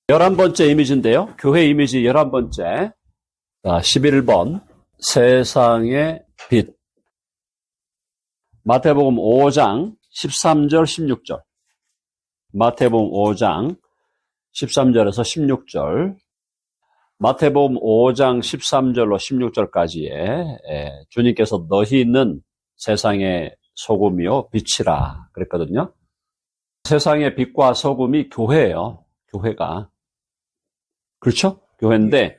11번째 이미지인데요. 교회 이미지 11번째. 자, 11번. 세상의 빛. 마태복음 5장 13절 16절. 마태복음 5장 13절에서 16절. 마태복음 5장 13절로 16절까지에 주님께서 너희는 세상의 소금이요 빛이라 그랬거든요. 세상의 빛과 소금이 교회예요. 교회가. 그렇죠? 교회인데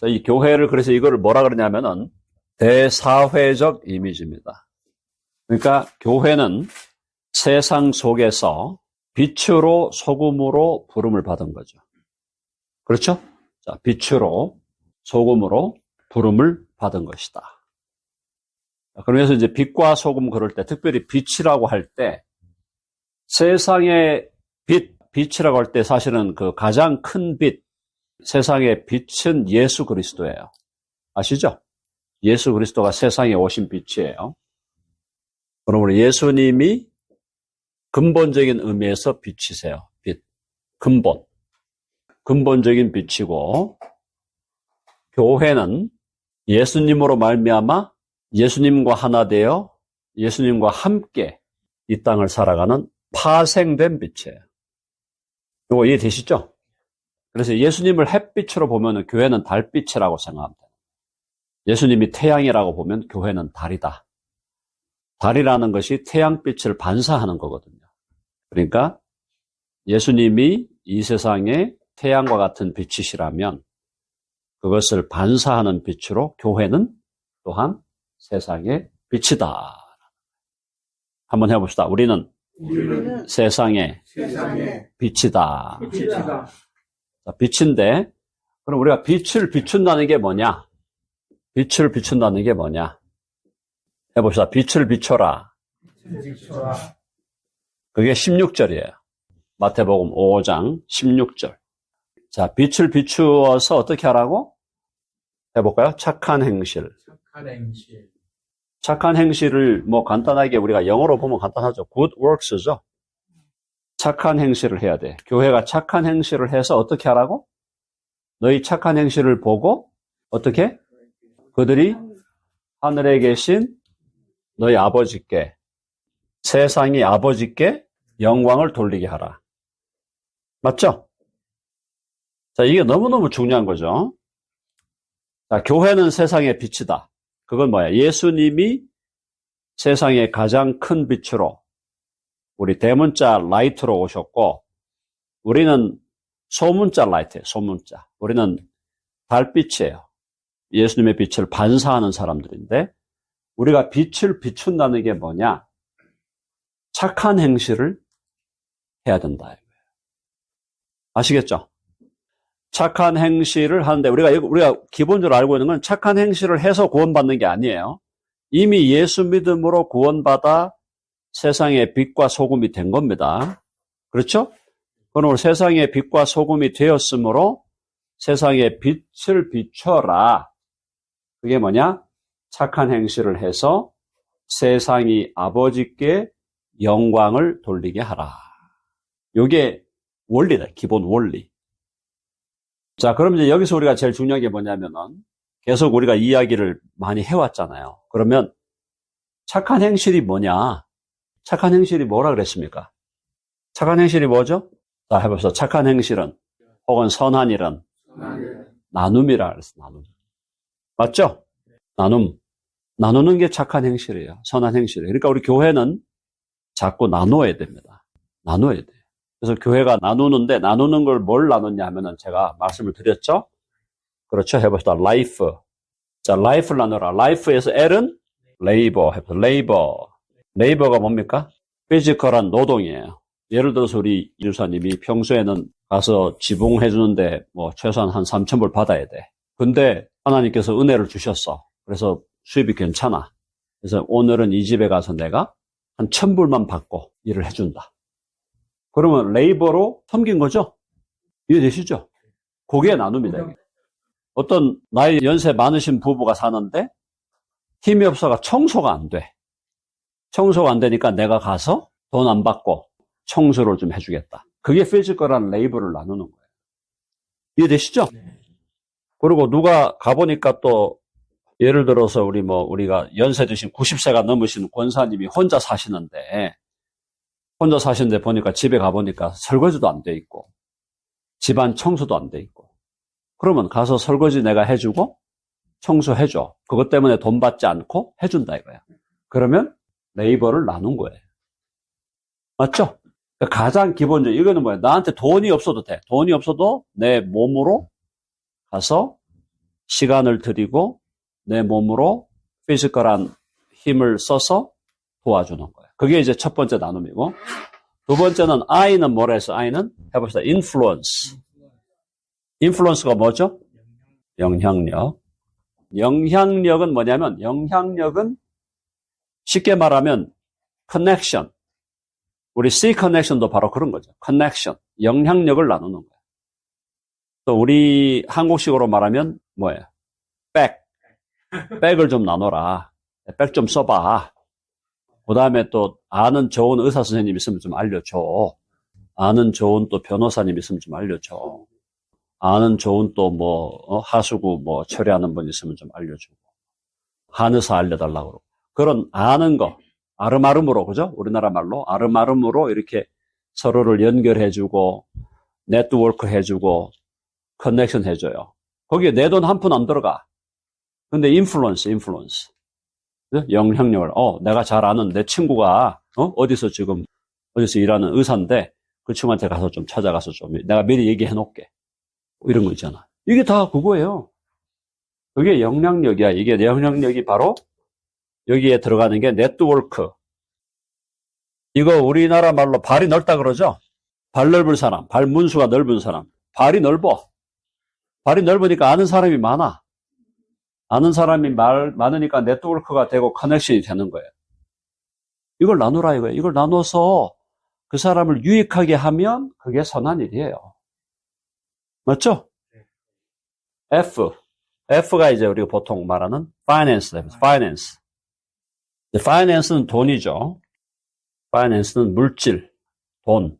이 교회를 그래서 이거를 뭐라 그러냐면은 대사회적 이미지입니다. 그러니까 교회는 세상 속에서 빛으로 소금으로 부름을 받은 거죠. 그렇죠? 자, 빛으로 소금으로 부름을 받은 것이다. 그러면서 이제 빛과 소금 그럴 때, 특별히 빛이라고 할 때, 세상의 빛이라고 할 때 사실은 그 가장 큰 빛, 세상의 빛은 예수 그리스도예요. 아시죠? 예수 그리스도가 세상에 오신 빛이에요. 그러므로 예수님이 근본적인 의미에서 빛이세요. 빛. 근본적인 빛이고, 교회는 예수님으로 말미암아 예수님과 하나 되어 예수님과 함께 이 땅을 살아가는 파생된 빛이에요. 이거 이해되시죠? 그래서 예수님을 햇빛으로 보면 교회는 달빛이라고 생각합니다. 예수님이 태양이라고 보면 교회는 달이다. 달이라는 것이 태양빛을 반사하는 거거든요. 그러니까 예수님이 이 세상에 태양과 같은 빛이시라면 그것을 반사하는 빛으로 교회는 또한 세상의 빛이다. 한번 해봅시다. 우리는 세상의 빛이다. 자, 빛인데 그럼 우리가 빛을 비춘다는 게 뭐냐? 빛을 비춘다는 게 뭐냐? 해봅시다. 빛을 비춰라. 그게 16절이에요. 마태복음 5장 16절. 자, 빛을 비추어서 어떻게 하라고? 해볼까요? 착한 행실. 착한 행실을 뭐 간단하게 우리가 영어로 보면 간단하죠. Good works죠. 착한 행실을 해야 돼. 교회가 착한 행실을 해서 어떻게 하라고? 너희 착한 행실을 보고 어떻게? 그들이 하늘에 계신 너희 아버지께, 세상이 아버지께 영광을 돌리게 하라. 맞죠? 자, 이게 너무너무 중요한 거죠. 자, 교회는 세상의 빛이다. 그건 뭐야? 예수님이 세상의 가장 큰 빛으로 우리 대문자 라이트로 오셨고 우리는 소문자 라이트예요. 소문자. 우리는 달빛이에요. 예수님의 빛을 반사하는 사람들인데 우리가 빛을 비춘다는 게 뭐냐? 착한 행실을 해야 된다. 아시겠죠? 착한 행실을 하는데 우리가 기본적으로 알고 있는 건 착한 행실을 해서 구원받는 게 아니에요. 이미 예수 믿음으로 구원받아 세상의 빛과 소금이 된 겁니다. 그렇죠? 그럼 세상의 빛과 소금이 되었으므로 세상의 빛을 비춰라. 그게 뭐냐? 착한 행실을 해서 세상이 아버지께 영광을 돌리게 하라. 이게 원리다. 기본 원리. 자, 그럼 이제 여기서 우리가 제일 중요한 게 뭐냐면은 계속 우리가 이야기를 많이 해왔잖아요. 그러면 착한 행실이 뭐냐? 착한 행실이 뭐라 그랬습니까? 착한 행실이 뭐죠? 자, 해봅시다. 착한 행실은 혹은 선한 일은 나눔이라 그랬어. 나눔. 맞죠? 나누는 게 착한 행실이에요. 선한 행실이에요. 그러니까 우리 교회는 자꾸 나눠야 됩니다. 나눠야 돼요. 그래서 교회가 나누는데 나누는 걸 뭘 나누냐 하면은 제가 말씀을 드렸죠? 그렇죠? 해봅시다. 라이프. 자, 라이프를 나누라. 라이프에서 L은 레이버. 해봅시다. 레이버. 레이버가 뭡니까? 피지컬한 노동이에요. 예를 들어서 우리 유사님이 평소에는 가서 지붕해주는데 뭐 최소한 한 3,000불 받아야 돼. 근데 하나님께서 은혜를 주셨어. 그래서 수입이 괜찮아. 그래서 오늘은 이 집에 가서 내가 한 1,000불만 받고 일을 해준다. 그러면 레이버로 섬긴 거죠? 이해되시죠? 그게 나눔이다. 어떤 나이 연세 많으신 부부가 사는데 힘이 없어가 청소가 안 돼. 청소가 안 되니까 내가 가서 돈 안 받고 청소를 좀 해주겠다. 그게 피지컬한 레이버를 나누는 거예요. 이해되시죠? 그리고 누가 가보니까 또 예를 들어서 우리가 연세 드신 90세가 넘으신 권사님이 혼자 사시는데 보니까 집에 가보니까 설거지도 안 돼 있고 집안 청소도 안 돼 있고 그러면 가서 설거지 내가 해주고 청소해줘. 그것 때문에 돈 받지 않고 해준다 이거야. 그러면 레이버를 나눈 거예요. 맞죠? 가장 기본적인 이거는 뭐야? 나한테 돈이 없어도 돼. 돈이 없어도 내 몸으로 가서 시간을 들이고 내 몸으로 피지컬한 힘을 써서 도와주는 거예요. 그게 이제 첫 번째 나눔이고 두 번째는 I는 뭐라 해서 I는 해봅시다. influence. influence가 뭐죠? 영향력. 영향력은 뭐냐면 영향력은 쉽게 말하면 connection. 우리 C connection도 바로 그런 거죠. connection. 영향력을 나누는 거예요. 또 우리 한국식으로 말하면 뭐예요? 백. 백을 좀 나눠라. 백 좀 써봐. 그 다음에 또 아는 좋은 의사 선생님 있으면 좀 알려줘. 아는 좋은 또 변호사님 있으면 좀 알려줘. 아는 좋은 또 하수구 처리하는 분 있으면 좀 알려주고. 한의사 알려달라고 그러고. 그런 아는 거. 아름아름으로, 그죠? 우리나라 말로 아름아름으로 이렇게 서로를 연결해주고, 네트워크 해주고, 커넥션 해줘요. 거기에 내 돈 한 푼 안 들어가. 근데 인플루언스. 영향력을, 내가 잘 아는 내 친구가, 어디서 일하는 의사인데, 그 친구한테 가서 좀 찾아가서 내가 미리 얘기해 놓을게. 이런 거 있잖아. 이게 다 그거예요. 그게 영향력이야. 이게 영향력이 바로 여기에 들어가는 게 네트워크. 이거 우리나라 말로 발이 넓다 그러죠? 발 넓은 사람, 발 문수가 넓은 사람. 발이 넓어. 발이 넓으니까 아는 사람이 많아. 아는 사람이 많으니까 네트워크가 되고 커넥션이 되는 거예요. 이걸 나누라 이거예요. 이걸 나눠서 그 사람을 유익하게 하면 그게 선한 일이에요. 맞죠? F가 이제 우리가 보통 말하는 finance. finance는 돈이죠. finance는 물질, 돈.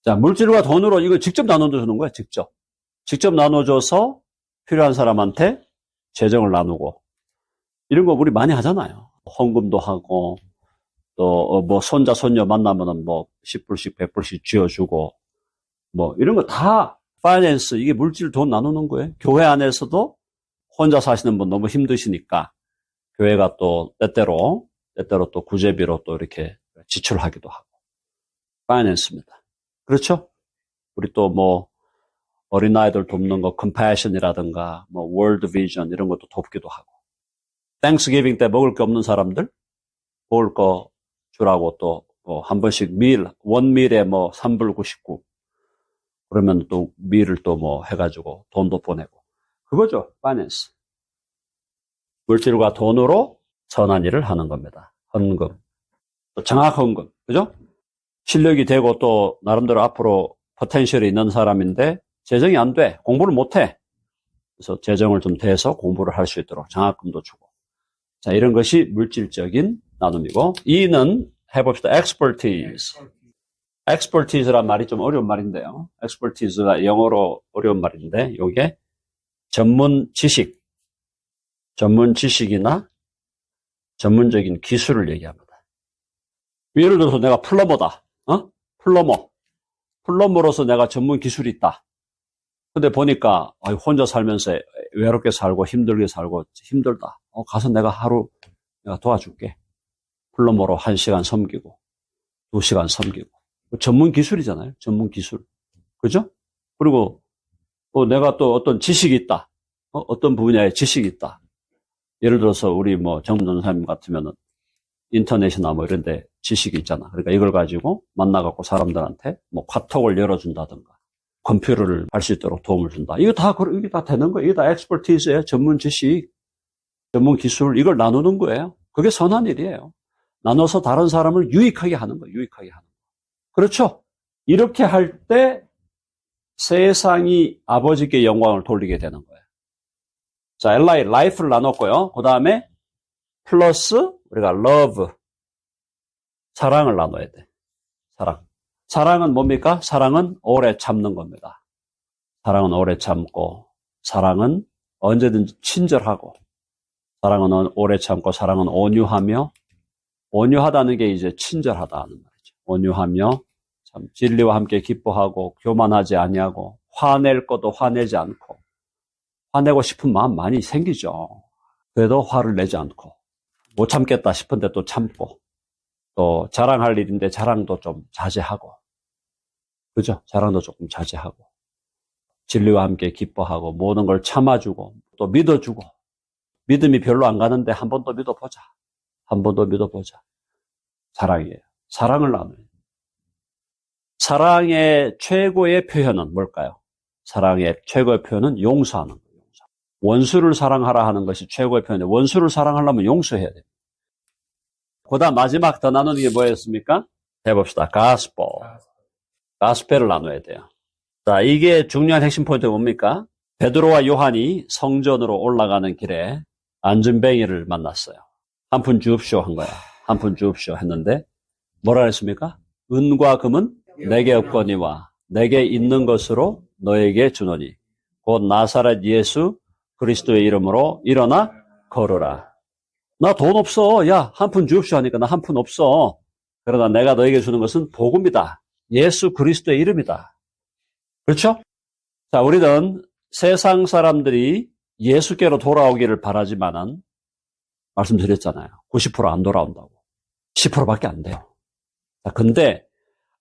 자, 물질과 돈으로 이걸 직접 나눠주는 거예요. 직접 나눠줘서 필요한 사람한테 재정을 나누고. 이런 거 우리 많이 하잖아요. 헌금도 하고, 또, 손자, 손녀 만나면은 10불씩, 100불씩 쥐어주고, 이런 거 다, 파이낸스, 이게 물질 돈 나누는 거예요. 교회 안에서도 혼자 사시는 분 너무 힘드시니까, 교회가 또, 때때로 또 구제비로 또 이렇게 지출하기도 하고. 파이낸스입니다. 그렇죠? 우리 또 어린아이들 돕는 거, 컴패션이라든가, 월드 비전 이런 것도 돕기도 하고. 땡스기빙 때 먹을 게 없는 사람들, 먹을 거 주라고 또, 한 번씩 원밀에 3불 99. 그러면 또 밀을 또 해가지고 돈도 보내고. 그거죠, 파이낸스. 물질과 돈으로 선한 일을 하는 겁니다. 헌금. 또 정확헌금. 그죠? 실력이 되고 또 나름대로 앞으로 포텐셜이 있는 사람인데 재정이 안 돼. 공부를 못 해. 그래서 재정을 좀 대서 공부를 할 수 있도록 장학금도 주고. 자, 이런 것이 물질적인 나눔이고, E는 해봅시다. expertise란 말이 좀 어려운 말인데요. expertise가 영어로 어려운 말인데, 요게 전문 지식이나 전문적인 기술을 얘기합니다. 예를 들어서 내가 플러머다. 플러머로서 내가 전문 기술이 있다. 근데 보니까 혼자 살면서 외롭게 살고 힘들게 살고 힘들다. 가서 내가 하루 내가 도와줄게. 플러머로 1시간 섬기고 2시간 섬기고. 전문 기술이잖아요. 전문 기술. 그죠? 그리고 또 내가 또 어떤 지식이 있다. 어떤 분야에 지식이 있다. 예를 들어서 우리 정문 전사님 같으면은 인터넷이나 이런 데 지식이 있잖아. 그러니까 이걸 가지고 만나갖고 사람들한테 카톡을 열어준다든가 컴퓨터를 할 수 있도록 도움을 준다. 이게 다 되는 거예요. 이게 다 엑스퍼티즈예요. 전문 지식, 전문 기술, 이걸 나누는 거예요. 그게 선한 일이에요. 나눠서 다른 사람을 유익하게 하는 거예요. 그렇죠? 이렇게 할 때 세상이 아버지께 영광을 돌리게 되는 거예요. 자, life를 나눴고요. 그 다음에 플러스 우리가 love, 사랑을 나눠야 돼. 사랑은 뭡니까? 사랑은 오래 참는 겁니다. 사랑은 오래 참고, 사랑은 언제든지 친절하고, 사랑은 오래 참고, 사랑은 온유하며, 온유하다는 게 이제 친절하다는 말이죠. 온유하며, 참 진리와 함께 기뻐하고, 교만하지 아니하고, 화낼 것도 화내지 않고, 화내고 싶은 마음 많이 생기죠. 그래도 화를 내지 않고, 못 참겠다 싶은데 또 참고, 또 자랑할 일인데 자랑도 좀 자제하고, 그죠? 자랑도 조금 자제하고, 진리와 함께 기뻐하고, 모든 걸 참아주고, 또 믿어주고, 믿음이 별로 안 가는데 한 번 더 믿어보자. 한 번 더 믿어보자. 사랑이에요. 사랑을 나눠요. 사랑의 최고의 표현은 뭘까요? 사랑의 최고의 표현은 용서하는 거예요. 원수를 사랑하라 하는 것이 최고의 표현이에요. 원수를 사랑하려면 용서해야 돼요. 그다음 마지막 더 나누는 게 뭐였습니까? 해봅시다. 가스펠. 가스펠을 나눠야 돼요. 자, 이게 중요한 핵심 포인트가 뭡니까? 베드로와 요한이 성전으로 올라가는 길에 안전뱅이를 만났어요. 한 푼 주옵시오 한 거야. 한 푼 주옵시오 했는데 뭐라 했습니까? 은과 금은 내게 없거니와 내게 있는 것으로 너에게 주노니 곧 나사렛 예수 그리스도의 이름으로 일어나 걸어라. 나 돈 없어. 야, 한 푼 주옵시오 하니까 나 한 푼 없어. 그러나 내가 너에게 주는 것은 복음이다. 예수 그리스도의 이름이다. 그렇죠? 자, 우리는 세상 사람들이 예수께로 돌아오기를 바라지만은 말씀드렸잖아요. 90% 안 돌아온다고. 10%밖에 안 돼요. 자, 근데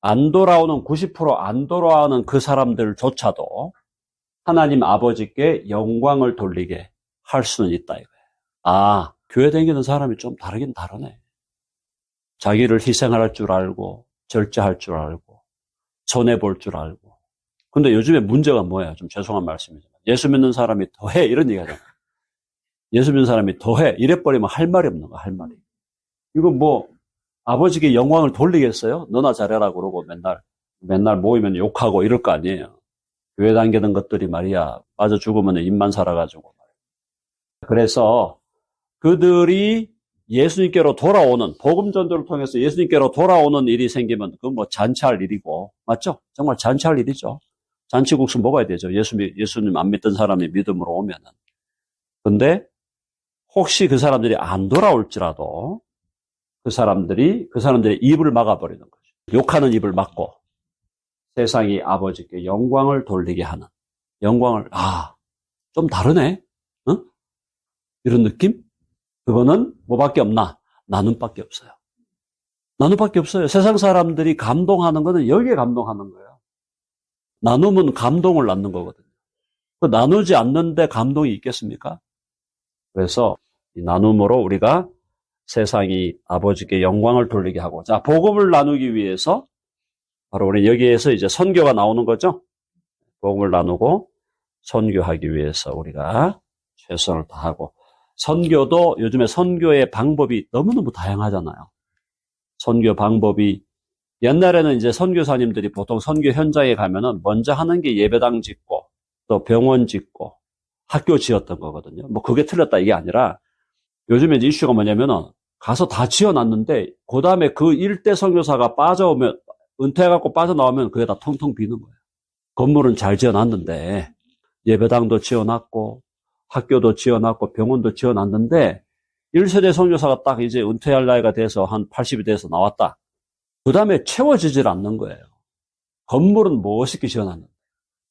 안 돌아오는 90% 안 돌아오는 그 사람들조차도 하나님 아버지께 영광을 돌리게 할 수는 있다 이거예요. 아, 교회 다니는 사람이 좀 다르긴 다르네. 자기를 희생할 줄 알고 절제할 줄 알고 손해볼 줄 알고. 근데 요즘에 문제가 뭐예요? 좀 죄송한 말씀이지만 예수 믿는 사람이 더해 이런 얘기 하잖아요. 예수 믿는 사람이 더해 이래버리면 할 말이 없는 거야. 할 말이. 이거 뭐 아버지께 영광을 돌리겠어요? 너나 잘해라 그러고 맨날 모이면 욕하고 이럴 거 아니에요. 교회 다니는 것들이 말이야 빠져 죽으면 입만 살아가지고. 그래서 그들이 예수님께로 돌아오는 복음 전도를 통해서 예수님께로 돌아오는 일이 생기면 그건 뭐 잔치할 일이고 맞죠? 정말 잔치할 일이죠. 잔치국수 먹어야 되죠. 예수님 안 믿던 사람이 믿음으로 오면은. 근데 혹시 그 사람들이 안 돌아올지라도 그 사람들의 입을 막아버리는 거죠. 욕하는 입을 막고 세상이 아버지께 영광을 돌리게 하는 영광을 좀 다르네. 응? 이런 느낌? 그거는 뭐밖에 없나? 나눔밖에 없어요. 나눔밖에 없어요. 세상 사람들이 감동하는 거는 여기에 감동하는 거예요. 나눔은 감동을 낳는 거거든요. 나누지 않는데 감동이 있겠습니까? 그래서 이 나눔으로 우리가 세상이 아버지께 영광을 돌리게 하고, 자, 복음을 나누기 위해서 바로 우리 여기에서 이제 선교가 나오는 거죠. 복음을 나누고 선교하기 위해서 우리가 최선을 다하고, 선교도 요즘에 선교의 방법이 너무너무 다양하잖아요. 선교 방법이 옛날에는 이제 선교사님들이 보통 선교 현장에 가면은 먼저 하는 게 예배당 짓고 또 병원 짓고 학교 지었던 거거든요. 뭐 그게 틀렸다 이게 아니라 요즘에 이제 이슈가 뭐냐면은 가서 다 지어놨는데 그 다음에 그 일대 선교사가 빠져오면 은퇴해갖고 빠져나오면 그게 다 텅텅 비는 거예요. 건물은 잘 지어놨는데 예배당도 지어놨고 학교도 지어놨고 병원도 지어놨는데 1세대 선교사가 딱 이제 은퇴할 나이가 돼서 한 80이 돼서 나왔다. 그 다음에 채워지질 않는 거예요. 건물은 멋있게 지어놨는데.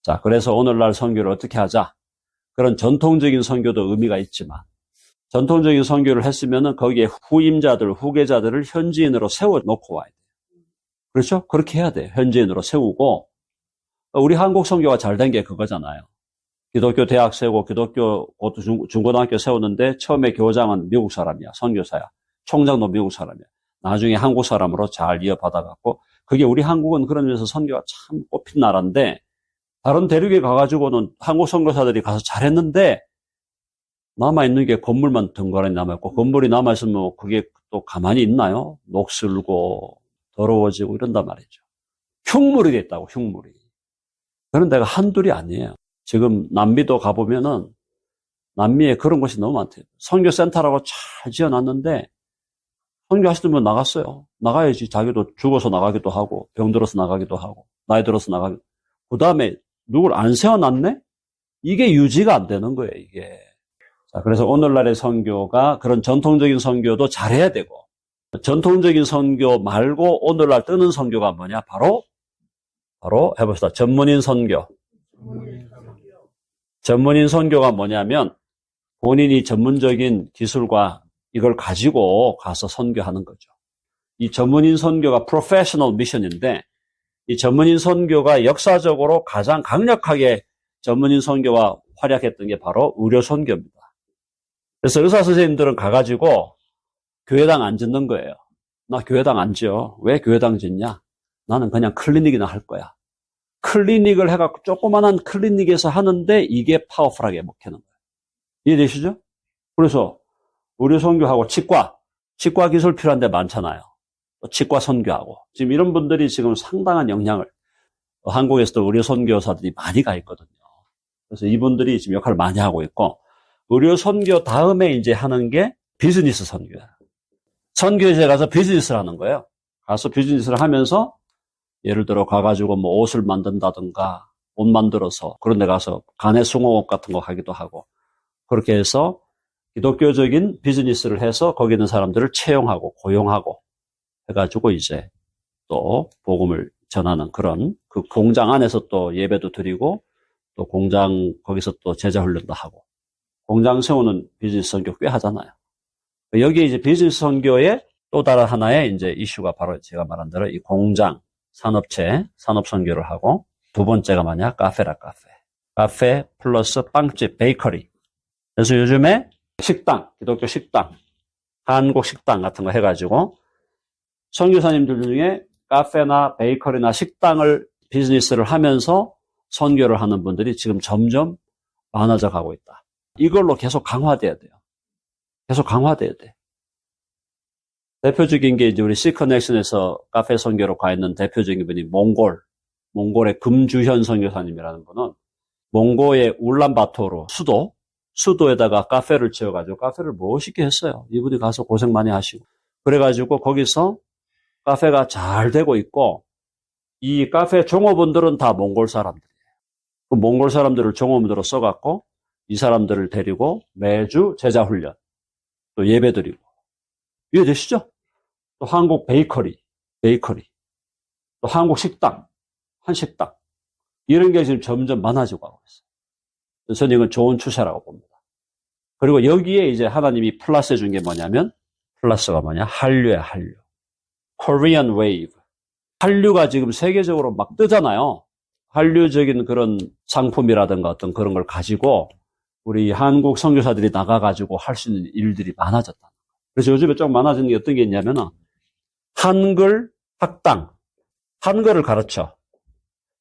자, 그래서 오늘날 선교를 어떻게 하자? 그런 전통적인 선교도 의미가 있지만 전통적인 선교를 했으면은 거기에 후임자들, 후계자들을 현지인으로 세워놓고 와야 돼요. 그렇죠? 그렇게 해야 돼요. 현지인으로 세우고 우리 한국 선교가 잘 된 게 그거잖아요. 기독교 대학 세우고 기독교 중고등학교 세우는데 처음에 교장은 미국 사람이야. 선교사야. 총장도 미국 사람이야. 나중에 한국 사람으로 잘 이어받아갖고 그게 우리 한국은 그런 면에서 선교가 참 꼽힌 나라인데 다른 대륙에 가가지고는 한국 선교사들이 가서 잘했는데 남아있는 게 건물만 덩그러니 남아있고 건물이 남아있으면 그게 또 가만히 있나요? 녹슬고 더러워지고 이런단 말이죠. 흉물이 됐다고 흉물이. 그런 데가 한둘이 아니에요. 지금 남미도 가보면은 남미에 그런 곳이 너무 많대요. 선교센터라고 잘 지어놨는데 선교하시던 분 나갔어요. 나가야지. 자기도 죽어서 나가기도 하고 병 들어서 나가기도 하고 나이 들어서 나가기도. 그 다음에 누굴 안 세워놨네? 이게 유지가 안 되는 거예요, 이게. 자, 그래서 오늘날의 선교가 그런 전통적인 선교도 잘해야 되고, 전통적인 선교 말고 오늘날 뜨는 선교가 뭐냐? 바로 해봅시다. 전문인 선교. 전문인 선교가 뭐냐면 본인이 전문적인 기술과 이걸 가지고 가서 선교하는 거죠. 이 전문인 선교가 프로페셔널 미션인데 이 전문인 선교가 역사적으로 가장 강력하게 전문인 선교와 활약했던 게 바로 의료 선교입니다. 그래서 의사 선생님들은 가가지고 교회당 안 짓는 거예요. 나 교회당 안 지어. 왜 교회당 짓냐? 나는 그냥 클리닉이나 할 거야. 클리닉을 해갖고 조그만한 클리닉에서 하는데 이게 파워풀하게 먹히는 거예요. 이해되시죠? 그래서 의료 선교하고 치과 기술 필요한 데 많잖아요. 치과 선교하고 지금 이런 분들이 지금 상당한 영향을 한국에서도 의료 선교사들이 많이 가 있거든요. 그래서 이분들이 지금 역할을 많이 하고 있고 의료 선교 다음에 이제 하는 게 비즈니스 선교야. 선교지에 가서 비즈니스를 하는 거예요. 가서 비즈니스를 하면서 예를 들어 가가지고 뭐 옷을 만든다든가 옷 만들어서 그런 데 가서 간의 숭어업 같은 거 하기도 하고 그렇게 해서 기독교적인 비즈니스를 해서 거기 있는 사람들을 채용하고 고용하고 해가지고 이제 또 복음을 전하는 그런 그 공장 안에서 또 예배도 드리고 또 공장 거기서 또 제자 훈련도 하고 공장 세우는 비즈니스 선교 꽤 하잖아요. 여기에 이제 비즈니스 선교의 또 다른 하나의 이제 이슈가 바로 제가 말한 대로 이 공장, 산업체, 산업 선교를 하고 두 번째가 뭐냐? 카페라 카페. 카페 플러스 빵집, 베이커리. 그래서 요즘에 식당, 기독교 식당, 한국 식당 같은 거 해가지고 선교사님들 중에 카페나 베이커리나 식당을 비즈니스를 하면서 선교를 하는 분들이 지금 점점 많아져 가고 있다. 이걸로 계속 강화돼야 돼요. 계속 강화돼야 돼. 대표적인 게 이제 우리 시커넥션에서 카페 선교로 가 있는 대표적인 분이 몽골의 금주현 선교사님이라는 분은 몽골의 울란바토르 수도에다가 카페를 지어가지고 카페를 멋있게 했어요. 이분이 가서 고생 많이 하시고. 그래가지고 거기서 카페가 잘 되고 있고 이 카페 종업원들은 다 몽골 사람들이에요. 그 몽골 사람들을 종업원으로 써갖고 이 사람들을 데리고 매주 제자 훈련, 또 예배 드리고. 이해되시죠? 또 한국 베이커리, 또 한국 식당, 한식당. 이런 게 지금 점점 많아지고 가고 있어요. 저는 이건 좋은 추세라고 봅니다. 그리고 여기에 이제 하나님이 플러스 해준 게 뭐냐면, 플러스가 뭐냐? 한류야, 한류. Korean Wave. 한류가 지금 세계적으로 막 뜨잖아요. 한류적인 그런 상품이라든가 어떤 그런 걸 가지고 우리 한국 선교사들이 나가가지고 할 수 있는 일들이 많아졌다. 그래서 요즘에 좀 많아지는 게 어떤 게 있냐면은 한글 학당, 한글을 가르쳐.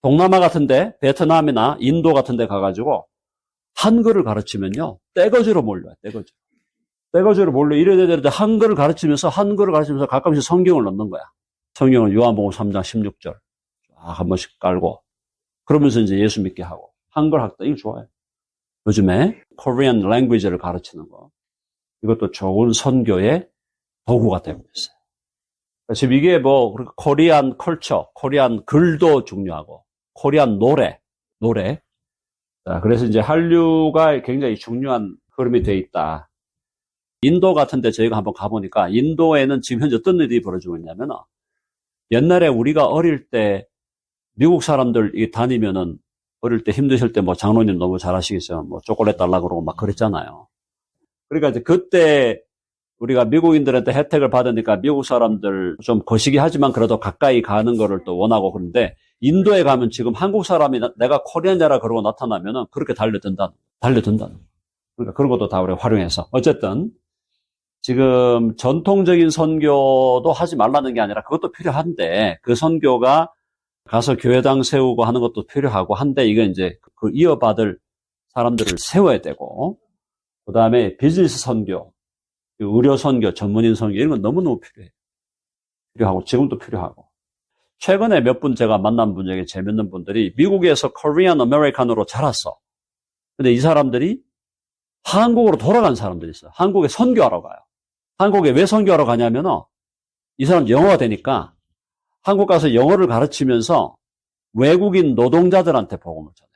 동남아 같은데, 베트남이나 인도 같은데 가가지고 한글을 가르치면요, 떼거지로 몰려요. 떼거지로 몰려. 이래야 되는데 한글을 가르치면서 가끔씩 성경을 넣는 거야. 성경을 요한복음 3장 16절 한 번씩 깔고 그러면서 이제 예수 믿게 하고. 한글 학당 이거 좋아요. 요즘에 Korean language를 가르치는 거. 이것도 좋은 선교의 도구가 되고 있어요. 지금 이게 뭐 코리안 컬처, 코리안 글도 중요하고 코리안 노래. 자, 그래서 이제 한류가 굉장히 중요한 흐름이 돼 있다. 인도 같은데 저희가 한번 가보니까 인도에는 지금 현재 어떤 일이 벌어지고 있냐면 옛날에 우리가 어릴 때 미국 사람들 다니면은 어릴 때 힘드실 때 뭐 장로님 너무 잘하시겠어요. 뭐 초콜릿 달라 그러고 막 그랬잖아요. 그러니까 이제 그때 우리가 미국인들한테 혜택을 받으니까 미국 사람들 좀 거시기 하지만 그래도 가까이 가는 거를 또 원하고 그런데 인도에 가면 지금 한국 사람이 내가 코리안자라 그러고 나타나면은 그렇게 달려든다는. 그러니까 그런 것도 다 우리 활용해서. 어쨌든 지금 전통적인 선교도 하지 말라는 게 아니라 그것도 필요한데 그 선교가 가서 교회당 세우고 하는 것도 필요하고 한데 이건 이제 그 이어받을 사람들을 세워야 되고 그 다음에 비즈니스 선교, 의료 선교, 전문인 선교 이런 건 너무너무 필요하고 지금도 필요하고 최근에 몇 분 제가 만난 분 중에 재밌는 분들이 미국에서 코리안 아메리칸으로 자랐어. 근데 이 사람들이 한국으로 돌아간 사람들이 있어요. 한국에 선교하러 가요. 한국에 왜 선교하러 가냐면은 이 사람 영어가 되니까 한국 가서 영어를 가르치면서 외국인 노동자들한테 복음을 전해요.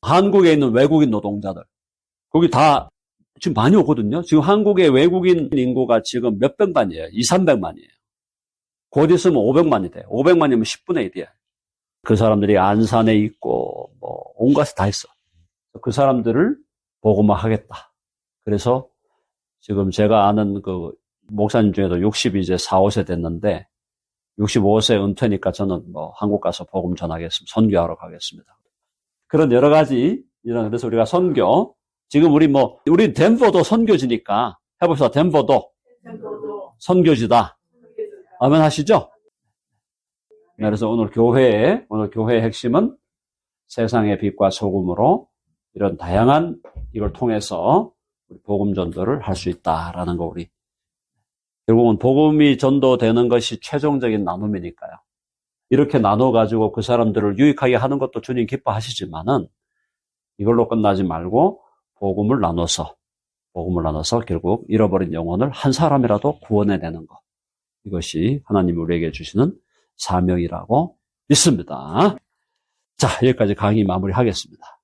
한국에 있는 외국인 노동자들. 거기 다 지금 많이 오거든요. 지금 한국의 외국인 인구가 지금 몇 백만이에요? 2, 300만이에요. 곧 있으면 500만이 돼요. 500만이면 10분의 1이에요. 그 사람들이 안산에 있고, 온갖에 다 있어. 그 사람들을 복음화 하겠다. 그래서 지금 제가 아는 그 목사님 중에도 60 이제 4, 5세 됐는데, 65세 은퇴니까 저는 한국 가서 복음 전하겠습니다. 선교하러 가겠습니다. 그런 여러 가지, 그래서 우리가 선교, 지금 우리 덴버도 선교지니까 해봅시다. 덴버도 선교지다. 아멘 하시죠? 네, 그래서 오늘 교회의 핵심은 세상의 빛과 소금으로 이런 다양한 이걸 통해서 우리 복음 전도를 할 수 있다라는 거 우리 결국은 복음이 전도되는 것이 최종적인 나눔이니까요. 이렇게 나눠가지고 그 사람들을 유익하게 하는 것도 주님 기뻐하시지만은 이걸로 끝나지 말고 복음을 나눠서 결국 잃어버린 영혼을 한 사람이라도 구원해내는 것. 이것이 하나님이 우리에게 주시는 사명이라고 믿습니다. 자, 여기까지 강의 마무리하겠습니다.